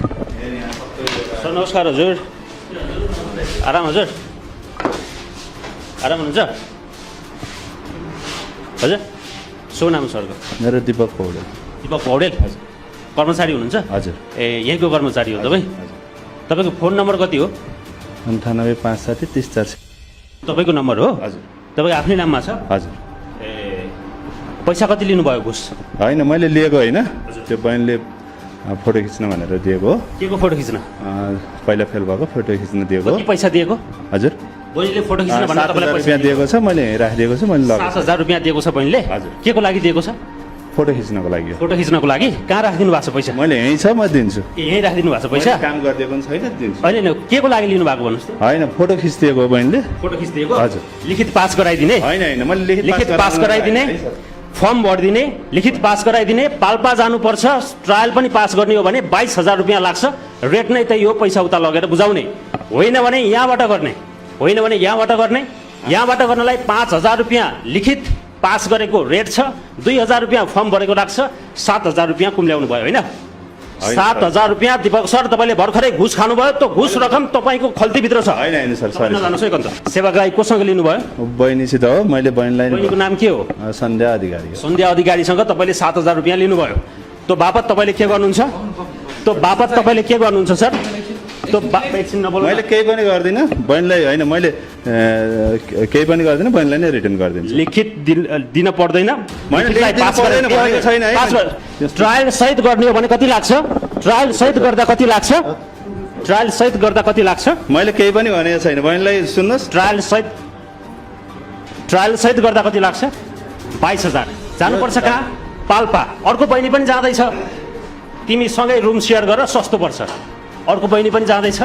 Sir नमस्कार हजुर। आराम हजुर, आराम हुनुहुन्छ हजुर? शुभ नाम सरको? मेरो दिपक पौडेल। दिपक पौडेल कर्मचारी हुनुहुन्छ? हजुर। ए यहीँको कर्मचारी हो तपाईँ? तपाईँको फोन नम्बर कति हो? 9857 30 तपाईँको नम्बर हो? हजुर। तपाईँको आफ्नै नाममा छ? हजुर। ए पैसा कति लिनुभयो घुस? होइन मैले लिएको होइन, त्यो बहिनीले फोटो खिच्न भनेर दिएको हो। के को फोटो खिच्न? पहिला फेल भएको फोटो खिच्न दिएको। कति पैसा दिएको? हजुर। बहिनीले फोटो खिच्न भनेर तपाईँलाई पैसा दिएको छ, मैले राखिदिएको छु। मैले 7,000 रुपियाँ दिएको छ बहिनीले? हजुर। के को लागि दिएको छ? फोटो खिच्नको लागि। फोटो खिच्नको लागि? कहाँ राखिदिनु भएको छ पैसा? मैले यहीँ छ, म दिन्छु। यहीँ राखिदिनु भएको छ पैसा? काम गरिदिएको पनि छैन, दिन्छु। होइन के को लागि लिनु भएको भन्नुहोस् त? होइन फोटो खिचिदिएको हो बहिनीले। फोटो खिचिदिएको? हजुर। लिखित पास गराइदिने? होइन होइन, मैले लिखित पास गराइदिने, फर्म भरिदिने, लिखित पास गराइदिने, पाल्पा जानुपर्छ, ट्रायल पनि पास गर्ने हो भने 22,000 रुपियाँ लाग्छ। रेट नै त्यही हो, पैसा उता लगेर बुझाउने। होइन भने यहाँबाट गर्ने, होइन भने यहाँबाट गर्ने। यहाँबाट गर्नलाई 5,000 रुपियाँ लिखित पास गरेको रेट छ, 2,000 रुपियाँ फर्म भरेको राख्छ, 7,000 रुपियाँ कुम्ल्याउनु भयो होइन? 7,000 रुपियाँ दिपक सर तपाईँले भर्खरै घुस खानुभयो। त्यो घुस रकम तपाईँको खल्तीभित्र छ। होइन होइन सर, सरी। जानुहोस् है कन्छ। सेवाग्राही कोसँग लिनुभयो? बहिनीसित हो, मैले बहिनीलाई। बहिनीको नाम के हो? सन्ध्या अधिकारी। सन्ध्या अधिकारीसँग तपाईँले 7,000 रुपियाँ लिनुभयो। त्यो बापत तपाईँले के गर्नुहुन्छ? त्यो बापत तपाईँले के गर्नुहुन्छ सर? त्यो एकछिन नबोल्नु। मैले केही पनि गर्दिनँ बहिनीलाई। होइन मैले केही पनि गर्दिनँ, बहिनीलाई नै रिटर्न गरिदिन्छु। लिखित दिन पर्दैन। ट्रायल सहित गर्ने हो भने कति लाग्छ? ट्रायल सहित गर्दा कति लाग्छ? ट्रायल सहित गर्दा कति लाग्छ? मैले केही पनि भनेको छैन, बहिनीलाई सुन्नुहोस्। ट्रायल सहित गर्दा कति लाग्छ? 22,000। जानुपर्छ कहाँ? पाल्पा। अर्को बहिनी पनि जाँदैछ, तिमी सँगै रुम सेयर गर, सस्तो पर्छ। अर्को बहिनी पनि जाँदैछ,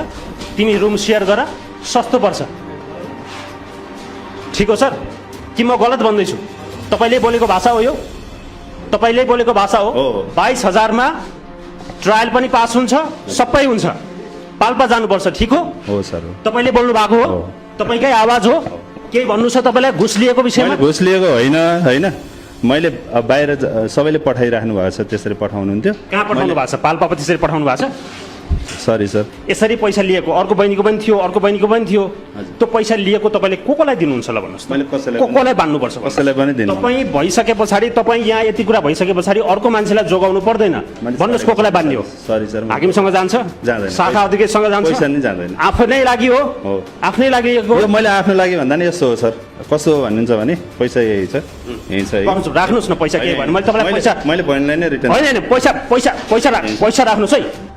तिमी रुम सेयर गर, सस्तो पर्छ। ठिक हो सर कि म गलत भन्दैछु? तपाईँले बोलेको भाषा हो यो? तपाईँले बोलेको भाषा हो? 22,000 मा ट्रायल पनि पास हुन्छ, सबै हुन्छ, पाल्पा जानुपर्छ। ठिक हो? हो सर। तपाईँले बोल्नु भएको हो, तपाईँकै आवाज हो। केही भन्नु छ तपाईँलाई घुस लिएको विषयमा? घुस लिएको होइन, होइन। मैले बाहिर सबैले पठाइराख्नु भएको छ, त्यसरी पठाउनुहुन्थ्यो। कहाँ पठाउनु भएको छ? पाल्पा त्यसरी पठाउनु भएको छ? Sorry sir. यसरी पैसा लिएको अर्को बहिनीको पनि थियो, अर्को बहिनीको पनि थियो। त्यो पैसा लिएको तपाईँले को-कोलाई दिनुहुन्छ ल भन्नुहोस्? मैले कसैलाई को-कोलाई बान्नुपर्छ? कसैलाई पनि दिनु। तपाईँ भइसके पछाडि, तपाईँ यहाँ यति कुरा भइसके पछाडि अर्को मान्छेलाई जोगाउनु पर्दैन। भन्नुहोस् को-कोलाई बान्ने हो? Sorry sir. हाकिमसँग जान्छ? जाँदैन। शाखा अधिकारीसँग जान्छ? पैसा नि जाँदैन। आफ्नै लागि हो? आफ्नै लागि हो। मैले आफ्नो लागि भन्दा नि यस्तो हो सर। कस्तो हो भन्नुहुन्छ भने पैसा यही छ, यही छ। राख्नुहोस् न पैसा। के भन्नु? मैले तपाईँलाई पैसा, मैले बहिनीलाई नै रिटर्न। होइन होइन, पैसा राख्नुहोस् है।